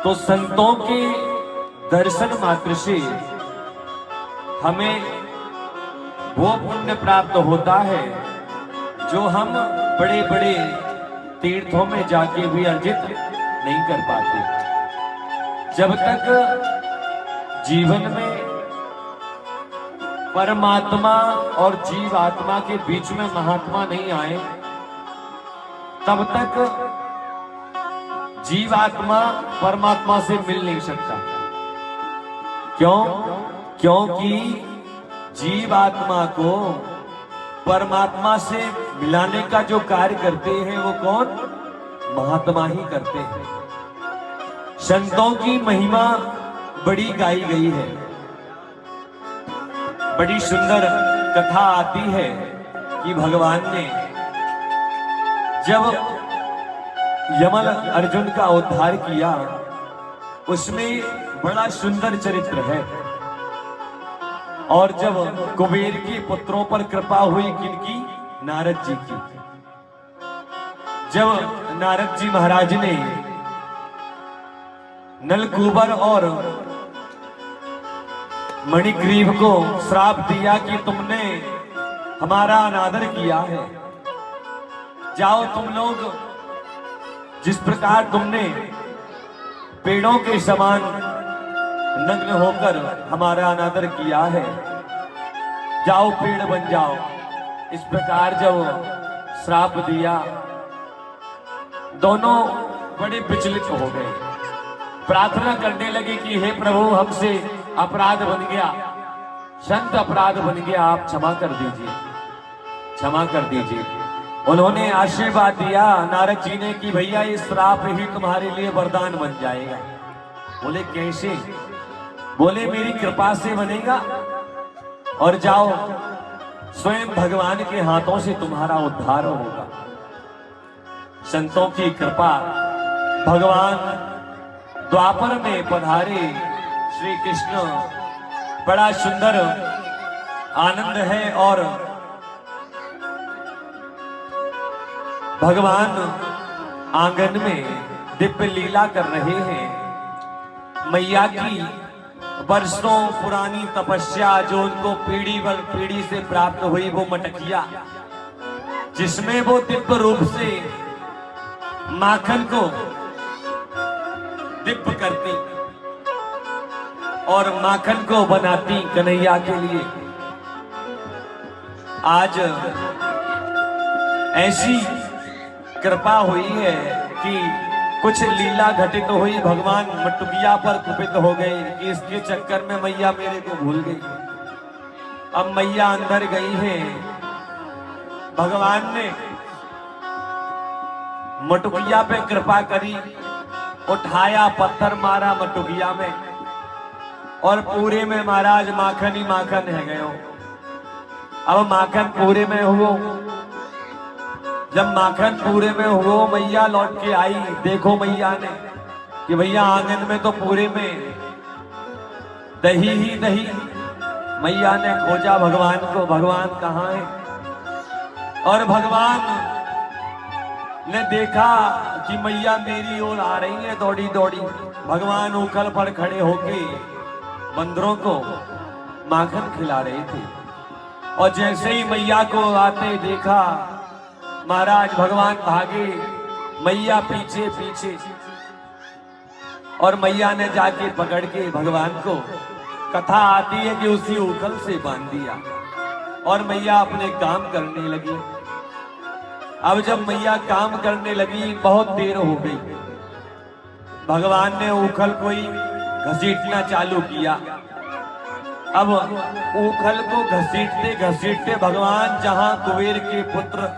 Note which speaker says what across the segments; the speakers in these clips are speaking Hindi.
Speaker 1: तो संतों के दर्शन मात्र से हमें वो पुण्य प्राप्त होता है जो हम बड़े बड़े तीर्थों में जाके भी अर्जित नहीं कर पाते। जब तक जीवन में परमात्मा और जीवात्मा के बीच में महात्मा नहीं आए, तब तक जीवात्मा परमात्मा से मिल नहीं सकता। क्यों? क्योंकि जीवात्मा को परमात्मा से मिलाने का जो कार्य करते हैं वो कौन? महात्मा ही करते हैं। संतों की महिमा बड़ी गाई गई है, बड़ी सुंदर कथा आती है कि भगवान ने जब यमल अर्जुन का उद्धार किया, उसमें बड़ा सुंदर चरित्र है। और जब कुबेर के पुत्रों पर कृपा हुई, किनकी? नारद जी की। जब नारद जी महाराज ने नलकूबर और मणिग्रीव को श्राप दिया कि तुमने हमारा अनादर किया है, जाओ तुम लोग जिस प्रकार तुमने पेड़ों के समान नग्न होकर हमारा अनादर किया है, जाओ पेड़ बन जाओ। इस प्रकार जब श्राप दिया, दोनों बड़े विचलित हो गए, प्रार्थना करने लगे कि हे प्रभु, हमसे अपराध बन गया, संत अपराध बन गया, आप क्षमा कर दीजिए, क्षमा कर दीजिए। उन्होंने आशीर्वाद दिया नारद जी ने कि भैया ये श्राप ही तुम्हारे लिए वरदान बन जाएगा। बोले कैसे? बोले मेरी कृपा से बनेगा, और जाओ स्वयं भगवान के हाथों से तुम्हारा उद्धार होगा। संतों की कृपा, भगवान द्वापर में पधारे श्री कृष्ण, बड़ा सुंदर आनंद है। और भगवान आंगन में दिव्य लीला कर रहे हैं। मैया की वर्षों पुरानी तपस्या, जो उनको पीढ़ी वर पीढ़ी से प्राप्त हुई, वो मटकिया, जिसमें वो दिव्य रूप से माखन को दिव्य करती और माखन को बनाती कन्हैया के लिए। आज ऐसी कृपा हुई है कि कुछ लीला घटित हुई, भगवान मटुकिया पर कुपित हो गए कि इसके चक्कर में मैया मेरे को भूल गई। अब मैया अंदर गई है, भगवान ने मटुकिया पे कृपा करी, उठाया, पत्थर मारा मटुकिया में, और पूरे में महाराज माखन ही माखन है गयो। अब माखन पूरे में हुआ, जब माखन पूरे में हुआ, मैया लौट के आई। देखो मैया ने कि भैया आंगन में तो पूरे में दही ही दही। मैया ने खोजा भगवान को, भगवान कहाँ है? और भगवान ने देखा कि मैया मेरी ओर आ रही है दौड़ी दौड़ी। भगवान उखल पर खड़े होके बंदरों को माखन खिला रहे थे, और जैसे ही मैया को आते देखा, महाराज भगवान भागे, मैया पीछे पीछे, और मैया ने जाके पकड़ के भगवान को, कथा आती है कि उसी उखल से बांध दिया, और मैया अपने काम करने लगी। अब जब मैया काम करने लगी, बहुत देर हो गई, भगवान ने उखल को ही घसीटना चालू किया। अब उखल को घसीटते घसीटते भगवान, जहां कुबेर के पुत्र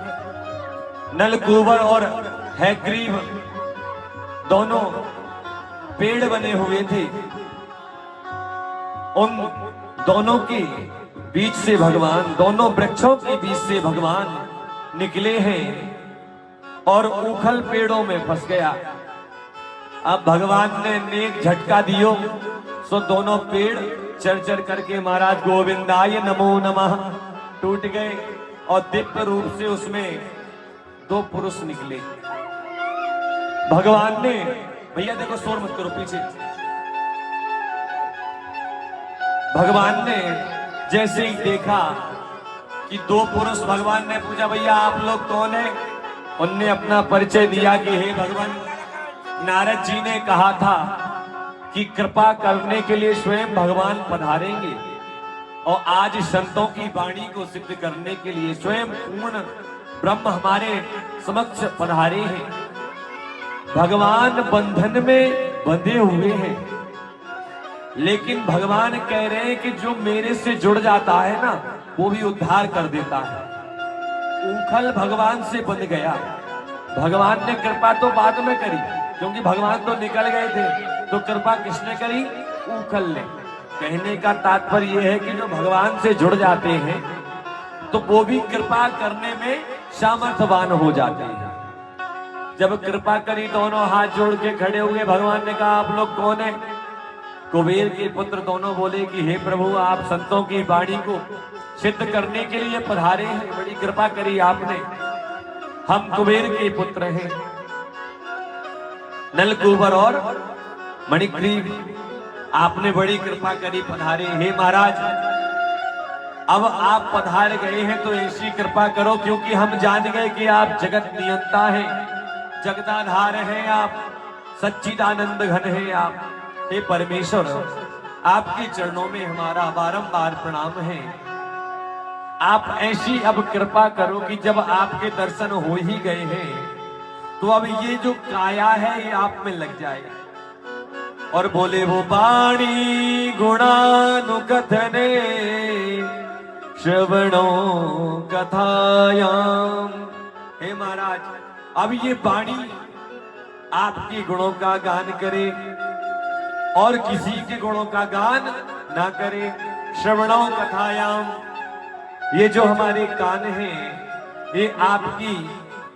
Speaker 1: नलकूबर और हैग्रीव दोनों पेड़ बने हुए थे, उन दोनों के बीच से भगवान, दोनों वृक्षों के बीच से भगवान निकले हैं, और उखल पेड़ों में फंस गया। अब भगवान ने नेक झटका दियो, सो दोनों पेड़ चढ़ चढ़ करके महाराज गोविंदाय नमो नमः टूट गए, और दिव्य रूप से उसमें दो पुरुष निकले। भगवान ने भैया देखो शोर मत करो पीछे। भगवान ने जैसे ही देखा कि दो पुरुष, भगवान ने पूछा भैया आप लोग कौन है? उनने अपना परिचय दिया कि हे भगवान, नारद जी ने कहा था कि कृपा करने के लिए स्वयं भगवान पधारेंगे और आज संतों की वाणी को सिद्ध करने के लिए स्वयं पूर्ण ब्रह्म हमारे समक्ष पधारे हैं। भगवान बंधन में बंधे हुए हैं, लेकिन भगवान कह रहे हैं कि जो मेरे से जुड़ जाता है ना वो भी उद्धार कर देता है। उखल भगवान से बंध गया। भगवान ने कृपा तो बाद में करी, क्योंकि भगवान तो निकल गए थे, तो कृपा किसने करी? उखल ने। कहने का तात्पर्य यह है कि जो भगवान से जुड़ जाते हैं तो वो भी कृपा करने में सामर्थ्यवान हो जाते हैं। जब कृपा करी, दोनों हाथ जोड़ के खड़े हुए, भगवान ने कहा आप लोग कौन है? कुबेर के पुत्र दोनों बोले कि हे प्रभु, आप संतों की वाणी को सिद्ध करने के लिए पधारे हैं, बड़ी कृपा करी आपने। हम कुबेर के पुत्र हैं, नलकूबर और मणिग्रीव, आपने बड़ी कृपा करी पधारे। हे महाराज, अब आप पधार गए हैं तो ऐसी कृपा करो, क्योंकि हम जान गए कि आप जगत नियंता हैं, जगदाधार हैं, आप सच्चिदानंद घन हैं आप। हे परमेश्वर, आपके चरणों में हमारा बारंबार प्रणाम है। आप ऐसी अब कृपा करो कि जब आपके दर्शन हो ही गए हैं तो अब ये जो काया है ये आप में लग जाए। और बोले वो वाणी गुणानुकथने श्रवणों कथायाम। हे महाराज, अब ये वाणी आपके गुणों का गान करे और किसी के गुणों का गान ना करे। श्रवणों कथायाम, ये जो हमारे कान हैं ये आपकी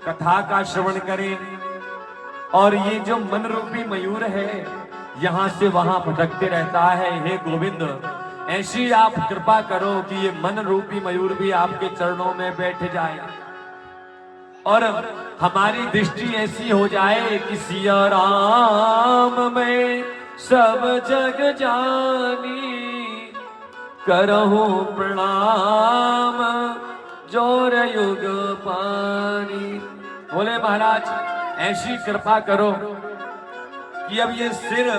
Speaker 1: कथा का श्रवण करें, और ये जो मन रूपी मयूर है यहां से वहां भटकते रहता है। हे गोविंद, ऐसी आप कृपा करो कि ये मन रूपी मयूर भी आपके चरणों में बैठ जाए और हमारी दृष्टि ऐसी हो जाए कि सिया राम में सब जग जानी, करहु प्रणाम जोर युग पानी। बोले महाराज, ऐसी कृपा करो कि अब ये सिर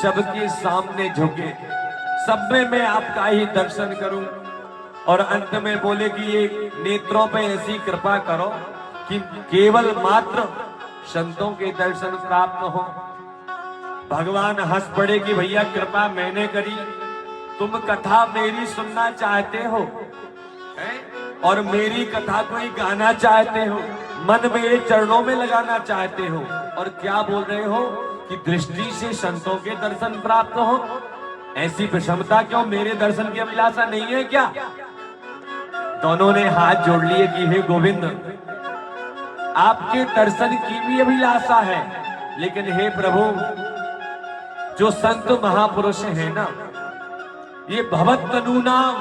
Speaker 1: सबके सामने झुके, सब में मैं आपका ही दर्शन करूं। और अंत में बोले कि ये नेत्रों पे ऐसी कृपा करो कि केवल मात्र संतों के दर्शन प्राप्त हो। भगवान हंस पड़े कि भैया कृपा मैंने करी, तुम कथा मेरी सुनना चाहते हो है? और मेरी कथा कोई गाना चाहते हो, मन मेरे चरणों में लगाना चाहते हो, और क्या बोल रहे हो कि दृष्टि से संतों के दर्शन प्राप्त हो। ऐसी विषमता क्यों? मेरे दर्शन की अभिलाषा नहीं है क्या? दोनों ने हाथ जोड़ लिए कि हे गोविंद, आपके दर्शन की भी अभिलाषा है, लेकिन हे प्रभु, जो संत महापुरुष है ना, ये भवत तनु नाम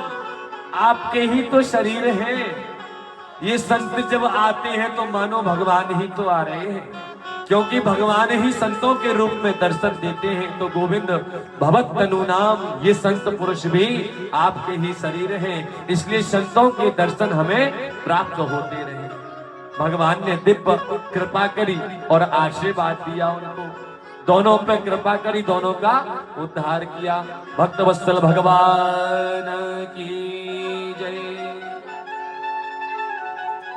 Speaker 1: आपके ही तो शरीर है। ये संत जब आते हैं तो मानो भगवान ही तो आ रहे हैं, क्योंकि भगवान ही संतों के रूप में दर्शन देते हैं। तो गोविंद, भवत तनु नाम, ये संत पुरुष भी आपके ही शरीर हैं, इसलिए संतों के दर्शन हमें प्राप्त होते रहे। भगवान ने दिव्य कृपा करी और आशीर्वाद दिया उनको, दोनों पे कृपा करी, दोनों का उद्धार किया। भक्त वत्सल भगवान की